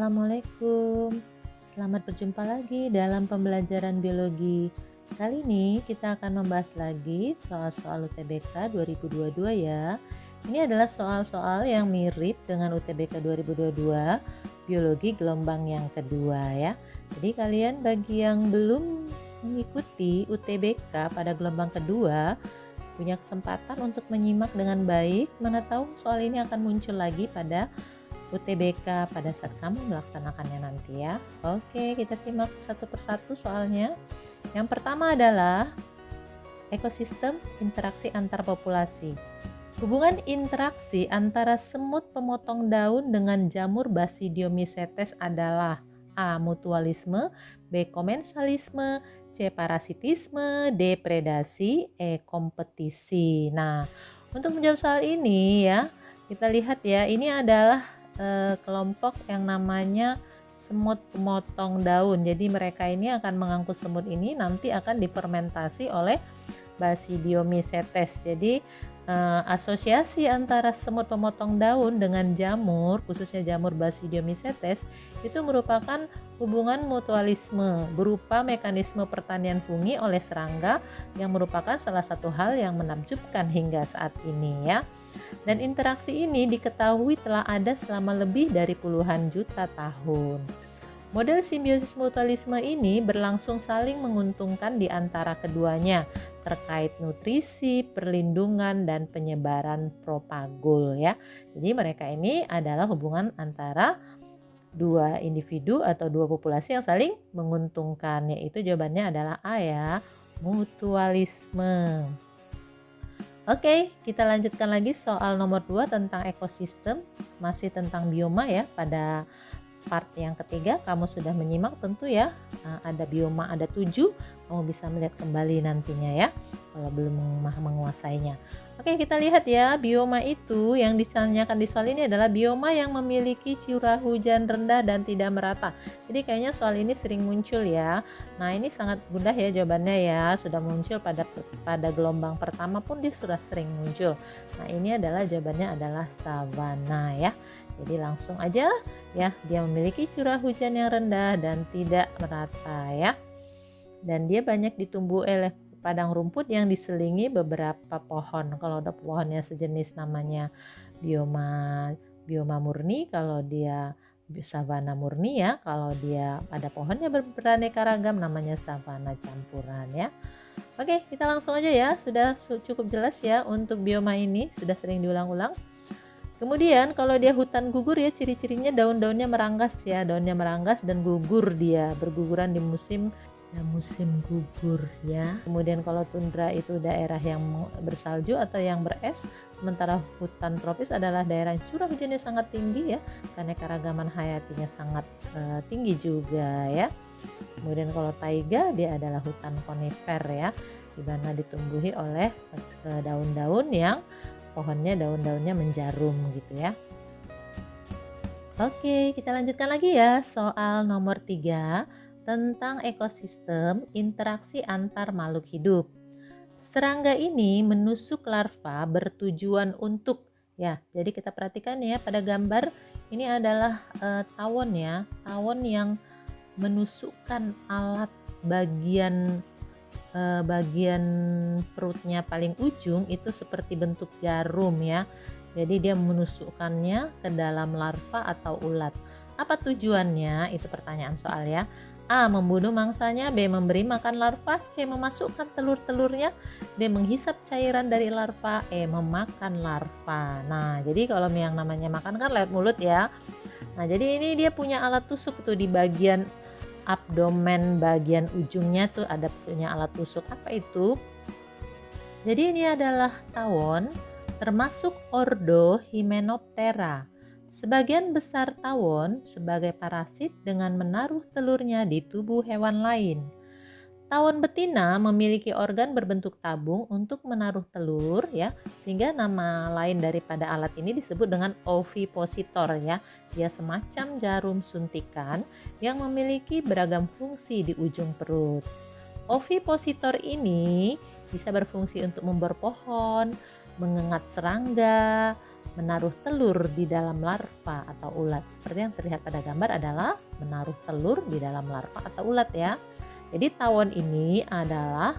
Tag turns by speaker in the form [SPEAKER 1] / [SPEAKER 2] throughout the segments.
[SPEAKER 1] Assalamualaikum. Selamat berjumpa lagi dalam pembelajaran biologi. Kali ini kita akan membahas lagi soal-soal UTBK 2022 ya. Ini adalah soal-soal yang mirip dengan UTBK 2022, biologi gelombang yang kedua ya. Jadi kalian bagi yang belum mengikuti UTBK pada gelombang kedua, punya kesempatan untuk menyimak dengan baik. Mana tahu soal ini akan muncul lagi pada UTBK pada saat kamu melaksanakannya nanti ya. Oke, kita simak satu persatu soalnya. Yang pertama adalah ekosistem interaksi antar populasi. Hubungan interaksi antara semut pemotong daun dengan jamur Basidiomycetes adalah A. Mutualisme, B. Komensalisme, C. Parasitisme, D. Predasi, E. Kompetisi. Nah, untuk menjawab soal ini ya, kita lihat ya, ini adalah kelompok yang namanya semut pemotong daun. Jadi mereka ini akan mengangkut semut ini nanti akan difermentasi oleh Basidiomycetes. Jadi asosiasi antara semut pemotong daun dengan jamur, khususnya jamur Basidiomycetes, itu merupakan hubungan mutualisme berupa mekanisme pertanian fungi oleh serangga yang merupakan salah satu hal yang menakjubkan hingga saat ini ya. Dan interaksi ini diketahui telah ada selama lebih dari puluhan juta tahun. Model simbiosis mutualisme ini berlangsung saling menguntungkan di antara keduanya terkait nutrisi, perlindungan, dan penyebaran propagul ya. Jadi mereka ini adalah hubungan antara dua individu atau dua populasi yang saling menguntungkan, yaitu jawabannya adalah A ya, mutualisme. Oke, kita lanjutkan lagi soal nomor 2 tentang ekosistem, masih tentang bioma ya. Pada part yang ketiga kamu sudah menyimak tentu ya, ada bioma ada 7, kamu bisa melihat kembali nantinya ya kalau belum menguasainya. Oke, kita lihat ya, bioma itu yang ditanyakan di soal ini adalah bioma yang memiliki curah hujan rendah dan tidak merata. Jadi kayaknya soal ini sering muncul ya. Nah, ini sangat mudah ya jawabannya ya, sudah muncul pada gelombang pertama pun dia sudah sering muncul. Nah, ini adalah jawabannya adalah savana ya. Jadi langsung aja ya, dia memiliki curah hujan yang rendah dan tidak merata ya. Dan dia banyak ditumbuhi oleh padang rumput yang diselingi beberapa pohon. Kalau ada pohonnya sejenis namanya bioma murni, kalau dia savana murni ya, kalau dia ada pohonnya beraneka ragam namanya savana campuran ya. Oke, kita langsung aja ya, sudah cukup jelas ya untuk bioma ini, sudah sering diulang-ulang. Kemudian kalau dia hutan gugur ya, ciri-cirinya daun-daunnya meranggas ya, daunnya meranggas dan gugur, dia berguguran di musim gugur ya. Kemudian kalau tundra itu daerah yang bersalju atau yang beres, sementara hutan tropis adalah daerah yang curah hujannya sangat tinggi ya, keanekaragaman hayatinya sangat tinggi juga ya. Kemudian kalau taiga dia adalah hutan konifer ya, di mana ditumbuhi oleh daun-daun yang pohonnya daun-daunnya menjarum gitu ya. Oke, kita lanjutkan lagi ya soal nomor 3 tentang ekosistem interaksi antar makhluk hidup. Serangga ini menusuk larva bertujuan untuk ya. Jadi kita perhatikan ya pada gambar ini adalah tawon ya, tawon yang menusukkan alat bagian perutnya paling ujung itu seperti bentuk jarum ya. Jadi dia menusukkannya ke dalam larva atau ulat. Apa tujuannya? Itu pertanyaan soal ya. A. Membunuh mangsanya, B. Memberi makan larva, C. Memasukkan telur-telurnya, D. Menghisap cairan dari larva, E. Memakan larva. Nah, jadi kalau yang namanya makan kan lewat mulut ya. Nah, jadi ini dia punya alat tusuk tuh di bagian abdomen, bagian ujungnya tuh ada punya alat tusuk. Apa itu? Jadi ini adalah tawon termasuk ordo Hymenoptera. Sebagian besar tawon sebagai parasit dengan menaruh telurnya di tubuh hewan lain. Tawon betina memiliki organ berbentuk tabung untuk menaruh telur ya, sehingga nama lain daripada alat ini disebut dengan ovipositor ya. Dia semacam jarum suntikan yang memiliki beragam fungsi di ujung perut. Ovipositor ini bisa berfungsi untuk membor pohon, mengengat serangga, menaruh telur di dalam larva atau ulat. Seperti yang terlihat pada gambar adalah menaruh telur di dalam larva atau ulat ya. Jadi tawon ini adalah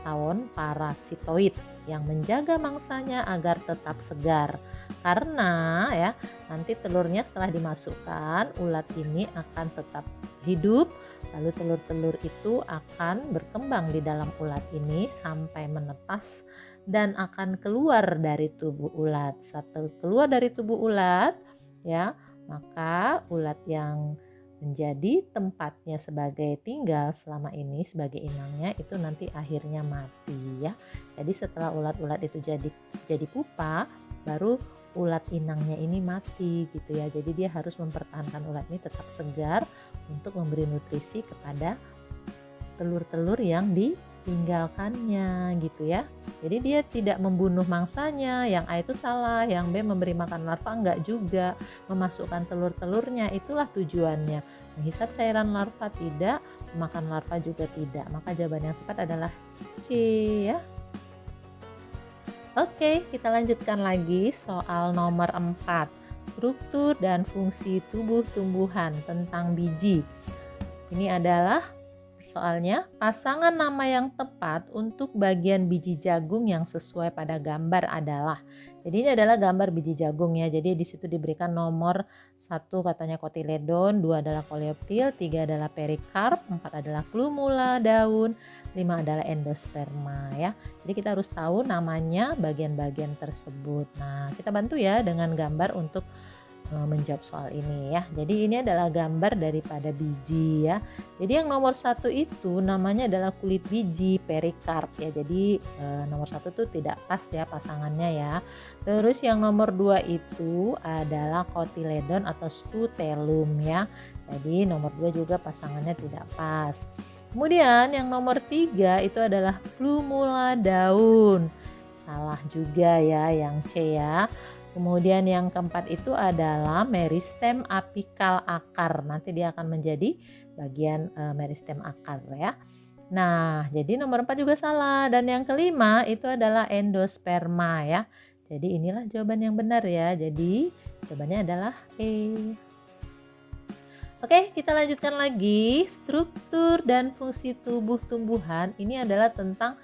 [SPEAKER 1] tawon parasitoid yang menjaga mangsanya agar tetap segar. Karena ya nanti telurnya setelah dimasukkan, ulat ini akan tetap hidup. Lalu telur-telur itu akan berkembang di dalam ulat ini sampai menetas dan akan keluar dari tubuh ulat. Setelah keluar dari tubuh ulat ya, maka ulat yang menjadi tempatnya sebagai tinggal selama ini sebagai inangnya itu nanti akhirnya mati ya. Jadi setelah ulat-ulat itu jadi pupa, baru ulat inangnya ini mati gitu ya. Jadi dia harus mempertahankan ulat ini tetap segar untuk memberi nutrisi kepada telur-telur yang ditinggalkannya gitu ya. Jadi dia tidak membunuh mangsanya, yang A itu salah, yang B memberi makan larva enggak juga, memasukkan telur-telurnya itulah tujuannya. Menghisap cairan larva tidak, makan larva juga tidak. Maka jawaban yang tepat adalah C ya. Oke, kita lanjutkan lagi soal nomor 4. Struktur dan fungsi tubuh tumbuhan tentang biji. Ini adalah soalnya pasangan nama yang tepat untuk bagian biji jagung yang sesuai pada gambar adalah. Jadi ini adalah gambar biji jagung ya. Jadi di situ diberikan nomor 1 katanya kotiledon, 2 adalah koleoptil, 3 adalah perikarp, 4 adalah plumula daun, 5 adalah endosperma ya. Jadi kita harus tahu namanya bagian-bagian tersebut. Nah, kita bantu ya dengan gambar untuk menjawab soal ini ya. Jadi ini adalah gambar daripada biji ya. Jadi yang nomor 1 itu namanya adalah kulit biji perikarp ya. Jadi nomor 1 tuh tidak pas ya pasangannya ya. Terus yang nomor 2 itu adalah kotiledon atau scutellum ya. Jadi nomor 2 juga pasangannya tidak pas. Kemudian yang nomor 3 itu adalah plumula daun. Salah juga ya yang C ya. Kemudian yang keempat itu adalah meristem apikal akar. Nanti dia akan menjadi bagian meristem akar ya. Nah, jadi nomor 4 juga salah. Dan yang kelima itu adalah endosperma ya. Jadi inilah jawaban yang benar ya. Jadi jawabannya adalah E. Oke, kita lanjutkan lagi. Struktur dan fungsi tubuh tumbuhan ini adalah tentang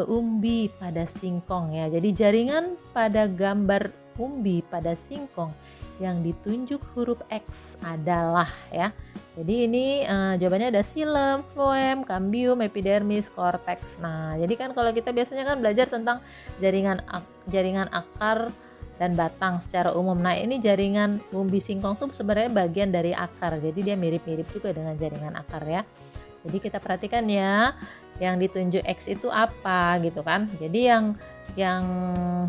[SPEAKER 1] umbi pada singkong ya. Jadi jaringan pada gambar umbi pada singkong yang ditunjuk huruf X adalah ya. Jadi ini jawabannya ada xilem, floem, cambium, epidermis, cortex. Nah, jadi kan kalau kita biasanya kan belajar tentang jaringan akar dan batang secara umum. Nah, ini jaringan umbi singkong tuh sebenarnya bagian dari akar. Jadi dia mirip-mirip juga dengan jaringan akar ya. Jadi kita perhatikan ya, yang ditunjuk X itu apa gitu kan. Jadi yang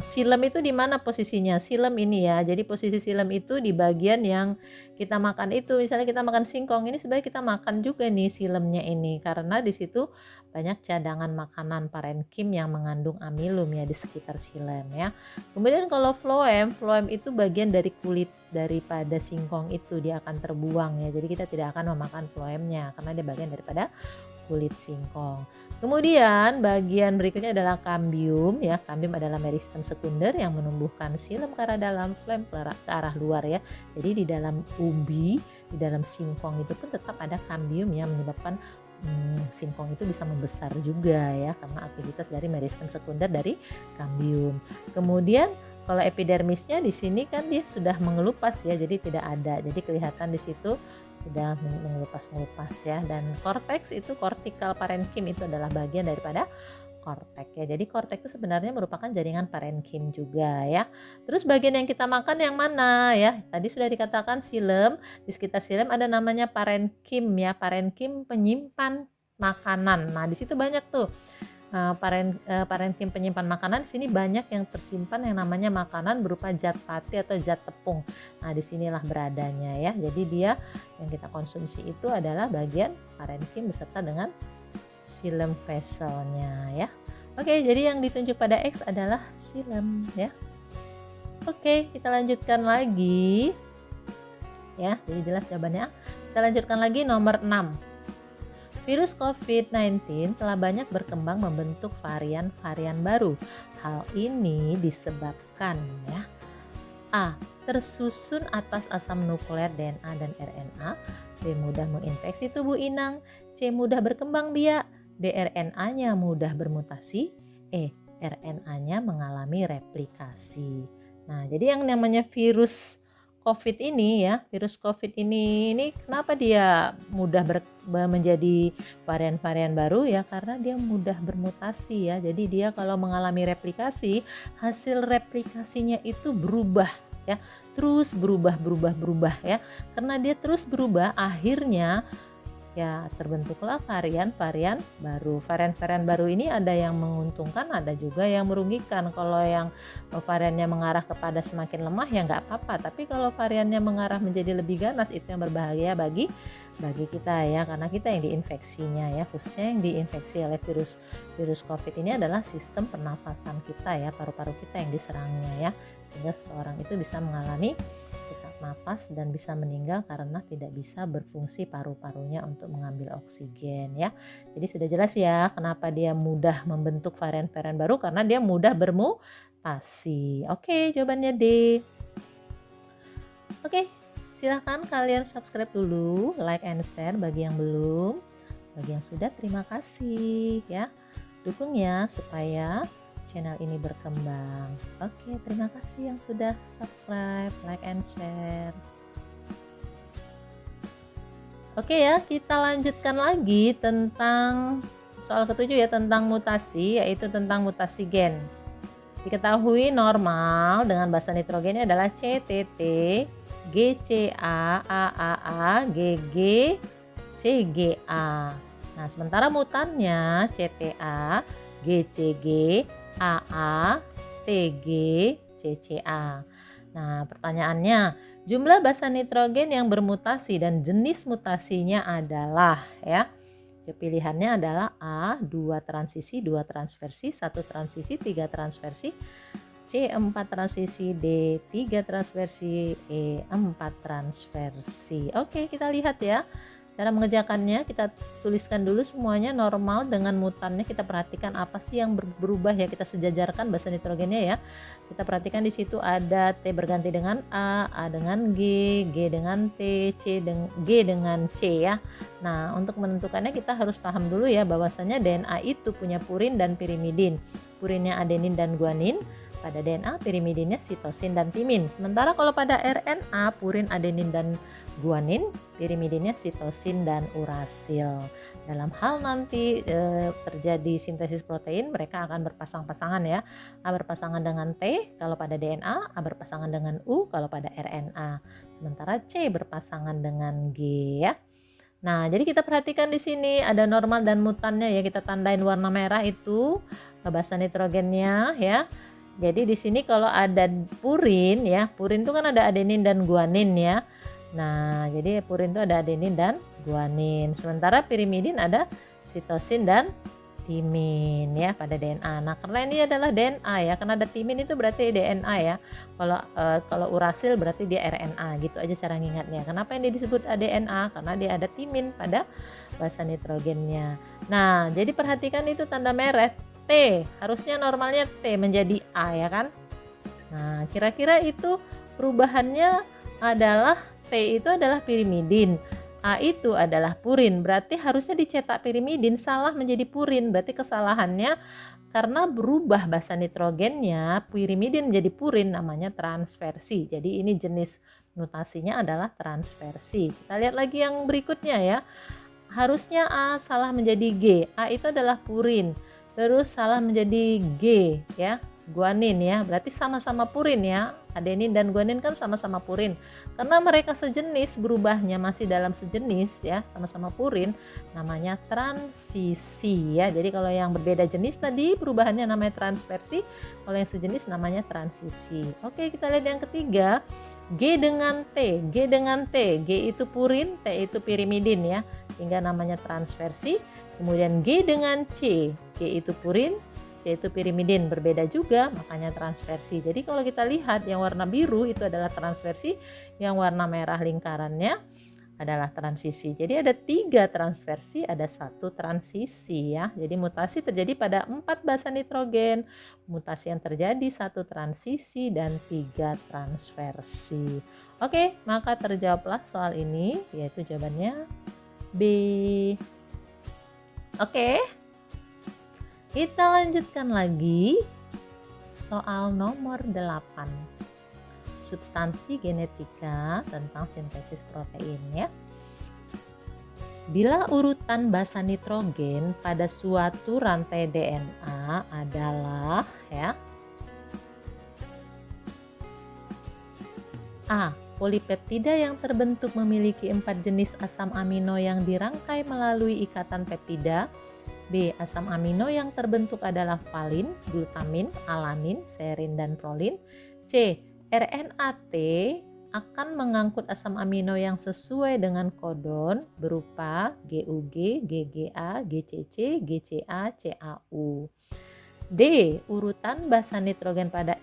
[SPEAKER 1] xilem itu di mana posisinya? Xilem ini ya. Jadi posisi xilem itu di bagian yang kita makan itu. Misalnya kita makan singkong, ini sebenarnya kita makan juga nih xilemnya ini karena di situ banyak cadangan makanan parenkim yang mengandung amilum ya di sekitar xilem ya. Kemudian kalau floem itu bagian dari kulit daripada singkong itu, dia akan terbuang ya. Jadi kita tidak akan memakan floemnya karena dia bagian daripada kulit singkong. Kemudian bagian berikutnya adalah cambium ya. Cambium adalah meristem sekunder yang menumbuhkan xilem ke arah dalam, floem ke arah luar ya. Jadi di dalam umbi, di dalam singkong itu pun tetap ada cambium yang menyebabkan singkong itu bisa membesar juga ya karena aktivitas dari meristem sekunder dari cambium. Kemudian kalau epidermisnya di sini kan dia sudah mengelupas ya, jadi tidak ada. Jadi kelihatan di situ sudah mengelupas ya. Dan korteks itu cortical parenchyma itu adalah bagian daripada korteks ya. Jadi korteks itu sebenarnya merupakan jaringan parenkim juga ya. Terus bagian yang kita makan yang mana ya? Tadi sudah dikatakan xilem, di sekitar xilem ada namanya parenkim ya. Parenkim penyimpan makanan. Nah, di situ banyak tuh. Parenkim penyimpan makanan, di sini banyak yang tersimpan yang namanya makanan berupa zat pati atau zat tepung. Nah, disinilah beradanya ya. Jadi dia yang kita konsumsi itu adalah bagian parenkim beserta dengan xilem vesselnya ya. Oke, jadi yang ditunjuk pada X adalah xilem ya. Oke, kita lanjutkan lagi ya. Jadi jelas jawabannya. Kita lanjutkan lagi nomor 6. Virus COVID-19 telah banyak berkembang membentuk varian-varian baru. Hal ini disebabkan ya A. Tersusun atas asam nukleer DNA dan RNA. B. Mudah menginfeksi tubuh inang. C. Mudah berkembang biak. D. RNA-nya mudah bermutasi. E. RNA-nya mengalami replikasi. Nah, jadi yang namanya virus COVID ini ya, virus COVID ini kenapa dia mudah menjadi varian-varian baru ya, karena dia mudah bermutasi ya. Jadi dia kalau mengalami replikasi, hasil replikasinya itu berubah ya, terus berubah ya. Karena dia terus berubah, akhirnya ya terbentuklah varian-varian baru. Varian-varian baru ini ada yang menguntungkan, ada juga yang merugikan. Kalau yang variannya mengarah kepada semakin lemah ya nggak apa-apa. Tapi kalau variannya mengarah menjadi lebih ganas, itu yang berbahaya bagi kita ya, karena kita yang diinfeksinya ya, khususnya yang diinfeksi oleh virus COVID ini adalah sistem pernafasan kita ya, paru-paru kita yang diserangnya ya, sehingga seseorang itu bisa mengalami sesak napas dan bisa meninggal karena tidak bisa berfungsi paru-parunya untuk mengambil oksigen ya. Jadi sudah jelas ya kenapa dia mudah membentuk varian-varian baru, karena dia mudah bermutasi. Oke, jawabannya D. Oke, silahkan kalian subscribe dulu, like and share bagi yang belum. Bagi yang sudah, terima kasih ya. Dukung ya supaya channel ini berkembang. Oke, terima kasih yang sudah subscribe, like and share. Oke ya, kita lanjutkan lagi tentang soal ketujuh ya, tentang mutasi, yaitu tentang mutasi gen. Diketahui normal dengan basa nitrogennya adalah CTT, GCA, AAA, GG, CGA. Nah, sementara mutannya CTA, GCG, AA, TG, CCA. Nah, pertanyaannya, jumlah basa nitrogen yang bermutasi dan jenis mutasinya adalah ya. Pilihannya adalah A, 2 transisi, 2 transversi, 1 transisi, 3 transversi, C, 4 transisi, D, 3 transversi, E, 4 transversi. Oke, kita lihat ya. Cara mengerjakannya, kita tuliskan dulu semuanya normal dengan mutannya. Kita perhatikan apa sih yang berubah ya, kita sejajarkan basa nitrogennya ya. Kita perhatikan di situ ada T berganti dengan A dengan G, G dengan T, G dengan C ya. Nah, untuk menentukannya kita harus paham dulu ya bahwasanya DNA itu punya purin dan pirimidin. Purinnya adenin dan guanin. Pada DNA, pirimidinnya sitosin dan timin. Sementara kalau pada RNA, purin, adenin, dan guanin, pirimidinnya sitosin dan urasil. Dalam hal nanti terjadi sintesis protein, mereka akan berpasang-pasangan ya. A berpasangan dengan T kalau pada DNA, A berpasangan dengan U kalau pada RNA. Sementara C berpasangan dengan G ya. Nah, jadi kita perhatikan di sini ada normal dan mutannya ya. Kita tandain warna merah itu basa nitrogennya ya. Jadi di sini kalau ada purin ya, purin itu kan ada adenin dan guanin ya. Nah, jadi purin itu ada adenin dan guanin. Sementara pirimidin ada sitosin dan timin ya pada DNA. Nah, karena ini adalah DNA ya, karena ada timin itu berarti DNA ya. Kalau urasil berarti dia RNA, gitu aja cara ngingatnya. Kenapa ini disebut DNA? Karena dia ada timin pada basa nitrogennya. Nah, jadi perhatikan itu tanda merah. T, harusnya normalnya T menjadi A ya kan. Nah, kira-kira itu perubahannya adalah T itu adalah pirimidin, A itu adalah purin. Berarti harusnya dicetak pirimidin, salah menjadi purin. Berarti kesalahannya karena berubah basa nitrogennya, pirimidin menjadi purin, namanya transversi. Jadi ini jenis mutasinya adalah transversi. Kita lihat lagi yang berikutnya ya. Harusnya A salah menjadi G. A itu adalah purin. Terus salah menjadi G ya, guanin ya. Berarti sama-sama purin ya. Adenin dan guanin kan sama-sama purin. Karena mereka sejenis, berubahnya masih dalam sejenis ya, sama-sama purin, namanya transisi ya. Jadi kalau yang berbeda jenis tadi perubahannya namanya transversi, kalau yang sejenis namanya transisi. Oke, kita lihat yang ketiga. G dengan T, G dengan T, G itu purin, T itu pirimidin ya, sehingga namanya transversi. Kemudian G dengan C, G itu purin, C itu pirimidin, berbeda juga makanya transversi. Jadi kalau kita lihat yang warna biru itu adalah transversi, yang warna merah lingkarannya adalah transisi. Jadi ada 3 transversi, ada 1 transisi ya. Jadi mutasi terjadi pada 4 basa nitrogen, mutasi yang terjadi 1 transisi dan 3 transversi. Oke, maka terjawablah soal ini, yaitu jawabannya B. Oke, kita lanjutkan lagi soal nomor 8. Substansi genetika tentang sintesis protein ya. Bila urutan basa nitrogen pada suatu rantai DNA adalah ya A. Polipeptida yang terbentuk memiliki 4 jenis asam amino yang dirangkai melalui ikatan peptida. B. Asam amino yang terbentuk adalah valin, glutamin, alanin, serin, dan prolin. C. RNA-T akan mengangkut asam amino yang sesuai dengan kodon berupa GUG, GGA, GCC, GCA, CAU. D. Urutan basa nitrogen pada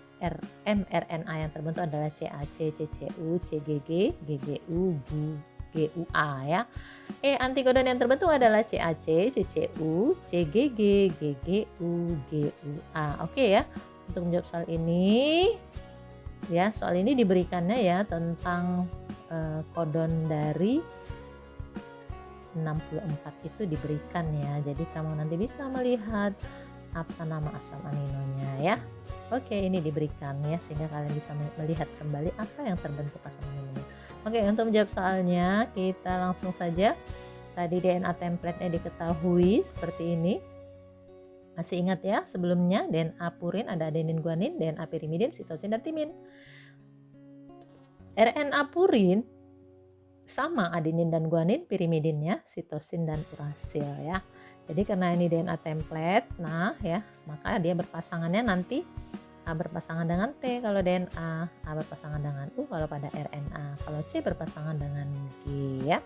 [SPEAKER 1] mRNA yang terbentuk adalah CAC, CCU, CGG, GGU, GUA ya. E. Antikodon yang terbentuk adalah CAC, CCU, CGG, GGU, GUA. Oke ya. Untuk menjawab soal ini ya, soal ini diberikannya ya tentang kodon dari 64 itu diberikan ya. Jadi kamu nanti bisa melihat apa nama asam aminonya ya. Oke, ini diberikan ya sehingga kalian bisa melihat kembali apa yang terbentuk asam aminonya. Oke, untuk menjawab soalnya kita langsung saja. Tadi DNA template-nya diketahui seperti ini. Masih ingat ya sebelumnya DNA purin ada adenin, guanin, DNA pirimidin, sitosin, dan timin. RNA purin sama adenin dan guanin, pirimidinnya sitosin dan urasil ya. Jadi karena ini DNA template, nah ya, maka dia berpasangannya nanti A berpasangan dengan T kalau DNA, A berpasangan dengan U kalau pada RNA, kalau C berpasangan dengan G ya.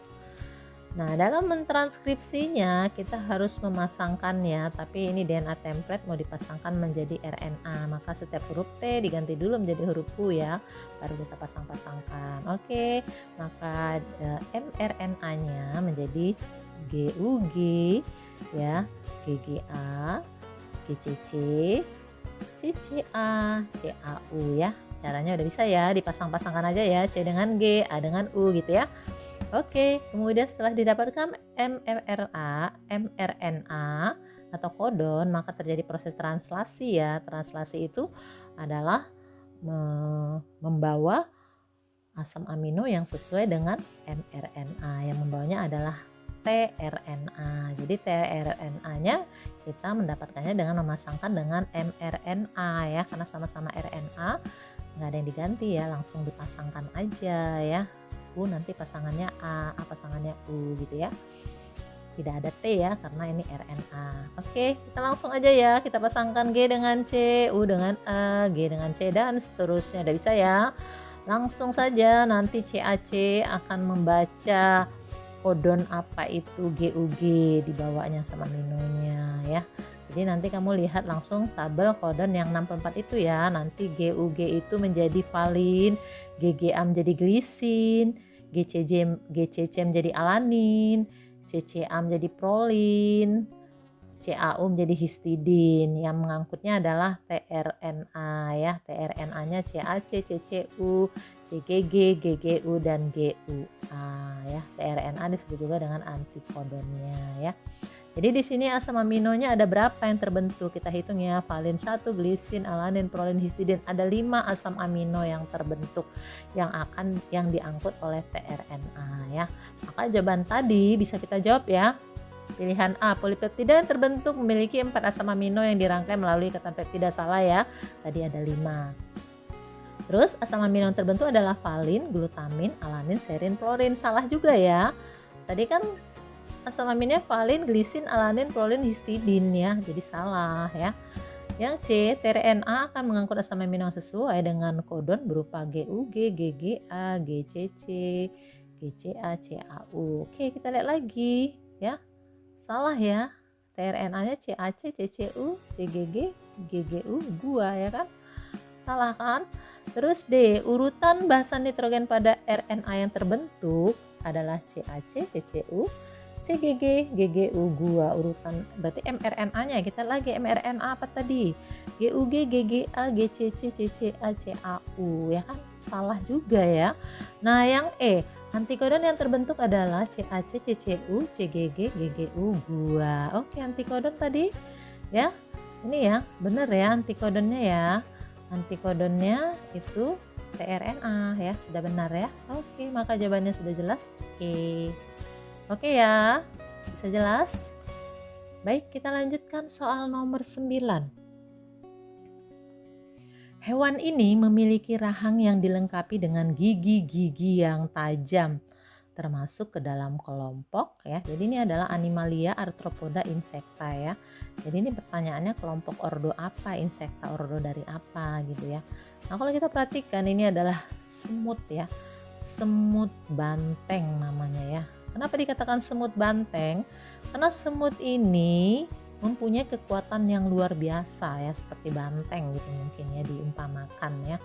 [SPEAKER 1] Nah, dalam mentranskripsinya kita harus memasangkannya, tapi ini DNA template mau dipasangkan menjadi RNA, maka setiap huruf T diganti dulu menjadi huruf U ya, baru kita pasang-pasangkan. Oke, maka mRNA-nya menjadi GUG ya, GGA, GCC, CCA, CAU ya. Caranya udah bisa ya, dipasang-pasangkan aja ya, C dengan G, A dengan U gitu ya. Oke, kemudian setelah didapatkan mRNA atau kodon, maka terjadi proses translasi ya. Translasi itu adalah membawa asam amino yang sesuai dengan mRNA. Yang membawanya adalah tRNA. Jadi tRNA-nya kita mendapatkannya dengan memasangkan dengan mRNA ya, karena sama-sama RNA, nggak ada yang diganti ya, langsung dipasangkan aja ya. U nanti pasangannya A pasangannya U gitu ya. Tidak ada T ya karena ini RNA. Oke, kita langsung aja ya, kita pasangkan G dengan C, U dengan A, G dengan C, dan seterusnya. Udah bisa ya. Langsung saja nanti CAC akan membaca kodon apa itu GUG, dibawanya sama aminonya ya. Jadi nanti kamu lihat langsung tabel kodon yang 64 itu ya. Nanti GUG itu menjadi valin, GGA menjadi glisin, GCC menjadi alanin, CCA menjadi prolin, CAU menjadi histidin. Yang mengangkutnya adalah tRNA ya. tRNA-nya CAC, CCU, CGG, GGU, dan GUA ya. tRNA disebut juga dengan antikodonnya ya. Jadi di sini asam aminonya ada berapa yang terbentuk? Kita hitung ya, valin 1, glisin, alanin, prolin, histidin. Ada 5 asam amino yang terbentuk yang diangkut oleh tRNA ya. Maka jawaban tadi bisa kita jawab ya. Pilihan A, polipeptida yang terbentuk memiliki 4 asam amino yang dirangkai melalui ikatan peptida. Salah ya. Tadi ada 5. Terus asam amino yang terbentuk adalah valin, glutamin, alanin, serin, prolin. Salah juga ya. Tadi kan asam aminnya valin, glisin, alanin, prolin, histidin ya. Jadi salah ya. Yang C, tRNA akan mengangkut asam amino yang sesuai dengan kodon berupa GUG, GGA, GCC, GCA, CAU. Oke, kita lihat lagi ya. Salah ya. tRNA-nya CAC, CCU, CGG, GGU, gua ya kan. Salah kan? Terus D, urutan basa nitrogen pada RNA yang terbentuk adalah CAC, CCU, CGG, GGU gua. Urutan berarti mRNA-nya kita lagi mRNA apa tadi? GUG, GGA, GCC, CCA, CAU ya kan? Salah juga ya. Nah, yang E, antikodon yang terbentuk adalah CAC, CCU, CGG, GGU gua. Oke, antikodon tadi ya. Ini ya, benar ya antikodonnya ya. Antikodonnya itu tRNA ya, sudah benar ya. Oke, maka jawabannya sudah jelas. Oke ya, bisa jelas? Baik, kita lanjutkan soal nomor 9. Hewan ini memiliki rahang yang dilengkapi dengan gigi-gigi yang tajam, termasuk ke dalam kelompok ya. Jadi ini adalah Animalia, Arthropoda, Insecta ya. Jadi ini pertanyaannya kelompok ordo apa, Insecta ordo dari apa gitu ya. Nah, kalau kita perhatikan ini adalah semut ya. Semut banteng namanya ya. Kenapa dikatakan semut banteng? Karena semut ini mempunyai kekuatan yang luar biasa ya, seperti banteng gitu mungkin ya diumpamakan ya.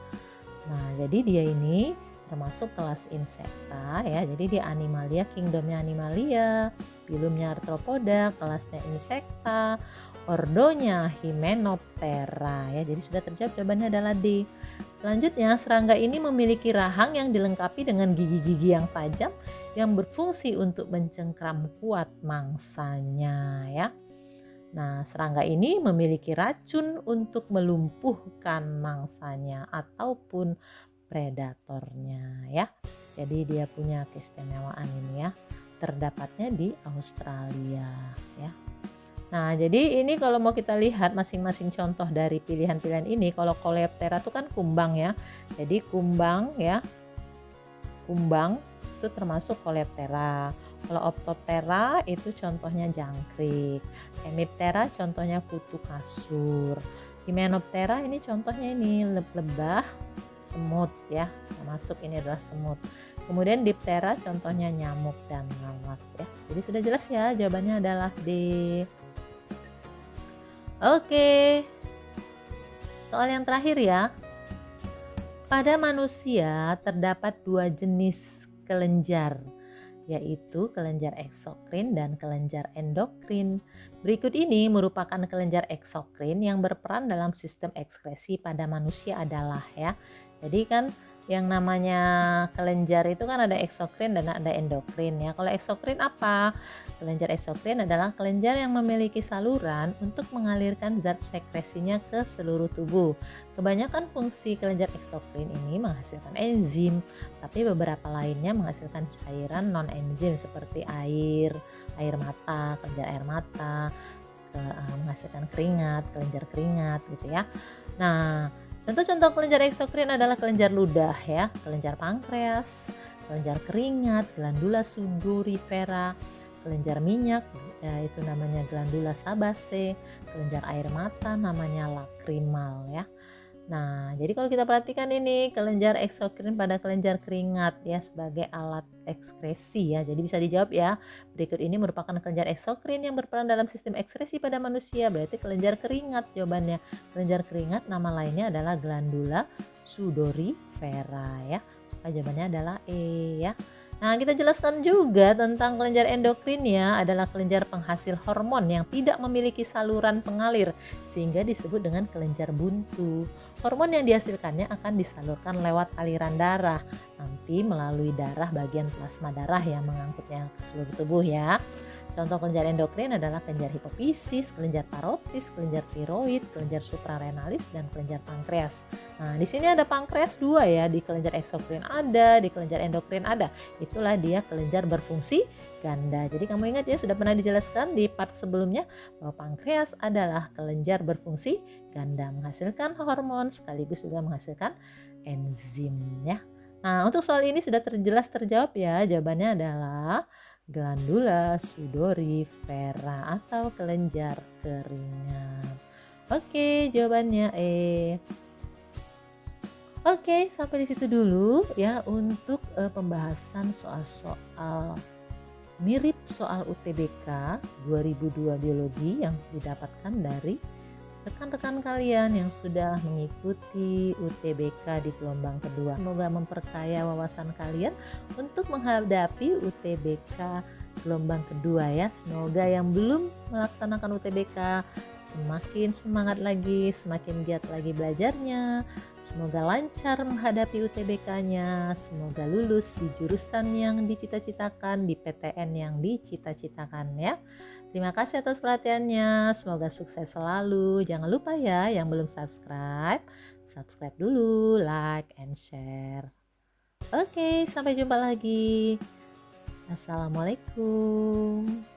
[SPEAKER 1] Nah, jadi dia ini termasuk kelas Insecta ya. Jadi dia Animalia, kingdomnya Animalia, filumnya Arthropoda, kelasnya Insecta, ordonya Hymenoptera ya. Jadi sudah terjawab, jawabannya adalah D. Selanjutnya, serangga ini memiliki rahang yang dilengkapi dengan gigi-gigi yang tajam yang berfungsi untuk mencengkram kuat mangsanya ya. Nah, serangga ini memiliki racun untuk melumpuhkan mangsanya ataupun predatornya ya. Jadi dia punya keistimewaan ini ya. Terdapatnya di Australia ya. Nah, jadi ini kalau mau kita lihat masing-masing contoh dari pilihan-pilihan ini, kalau Coleoptera itu kan kumbang ya. Jadi kumbang ya. Kumbang itu termasuk Coleoptera. Kalau Optoptera itu contohnya jangkrik. Hemiptera contohnya kutu kasur. Hymenoptera ini contohnya ini lebah, semut ya. Termasuk ini adalah semut. Kemudian Diptera contohnya nyamuk dan lalat ya. Jadi sudah jelas ya, jawabannya adalah D. Oke. Soal yang terakhir ya. Pada manusia terdapat 2 jenis kelenjar, yaitu kelenjar eksokrin dan kelenjar endokrin. Berikut ini merupakan kelenjar eksokrin yang berperan dalam sistem ekskresi pada manusia adalah ya. Jadi kan yang namanya kelenjar itu kan ada eksokrin dan ada endokrin ya. Kalau eksokrin apa? Kelenjar eksokrin adalah kelenjar yang memiliki saluran untuk mengalirkan zat sekresinya ke seluruh tubuh. Kebanyakan fungsi kelenjar eksokrin ini menghasilkan enzim, tapi beberapa lainnya menghasilkan cairan non-enzim seperti air mata, kelenjar air mata, menghasilkan keringat, kelenjar keringat gitu ya. Nah, contoh-contoh kelenjar eksokrin adalah kelenjar ludah ya, kelenjar pankreas, kelenjar keringat, glandula sudorifera, kelenjar minyak ya, itu namanya glandula sebaceae, kelenjar air mata namanya lakrimal ya. Nah, jadi kalau kita perhatikan ini kelenjar eksokrin pada kelenjar keringat ya sebagai alat ekskresi ya. Jadi bisa dijawab ya. Berikut ini merupakan kelenjar eksokrin yang berperan dalam sistem ekskresi pada manusia. Berarti kelenjar keringat jawabannya. Kelenjar keringat nama lainnya adalah glandula sudorifera ya. Maka jawabannya adalah E ya. Nah, kita jelaskan juga tentang kelenjar endokrin ya, adalah kelenjar penghasil hormon yang tidak memiliki saluran pengalir sehingga disebut dengan kelenjar buntu. Hormon yang dihasilkannya akan disalurkan lewat aliran darah, nanti melalui darah bagian plasma darah yang mengangkutnya ke seluruh tubuh ya. Contoh kelenjar endokrin adalah kelenjar hipofisis, kelenjar parotis, kelenjar tiroid, kelenjar suprarenalis, dan kelenjar pankreas. Nah, di sini ada pankreas 2 ya, di kelenjar eksokrin ada, di kelenjar endokrin ada. Itulah dia kelenjar berfungsi ganda. Jadi kamu ingat ya, sudah pernah dijelaskan di part sebelumnya bahwa pankreas adalah kelenjar berfungsi ganda, menghasilkan hormon sekaligus juga menghasilkan enzim ya. Nah, untuk soal ini sudah terjawab ya. Jawabannya adalah glandula sudorifera atau kelenjar keringat. Oke, jawabannya E. Oke, sampai di situ dulu ya untuk pembahasan soal-soal mirip soal UTBK 2002 biologi yang didapatkan dari rekan-rekan kalian yang sudah mengikuti UTBK di gelombang kedua. Semoga memperkaya wawasan kalian untuk menghadapi UTBK gelombang kedua ya. Semoga yang belum melaksanakan UTBK semakin semangat lagi, semakin giat lagi belajarnya. Semoga lancar menghadapi UTBK-nya. Semoga lulus di jurusan yang dicita-citakan, di PTN yang dicita-citakan ya. Terima kasih atas perhatiannya. Semoga sukses selalu. Jangan lupa ya yang belum subscribe, subscribe dulu, like and share. Oke, sampai jumpa lagi. Assalamualaikum.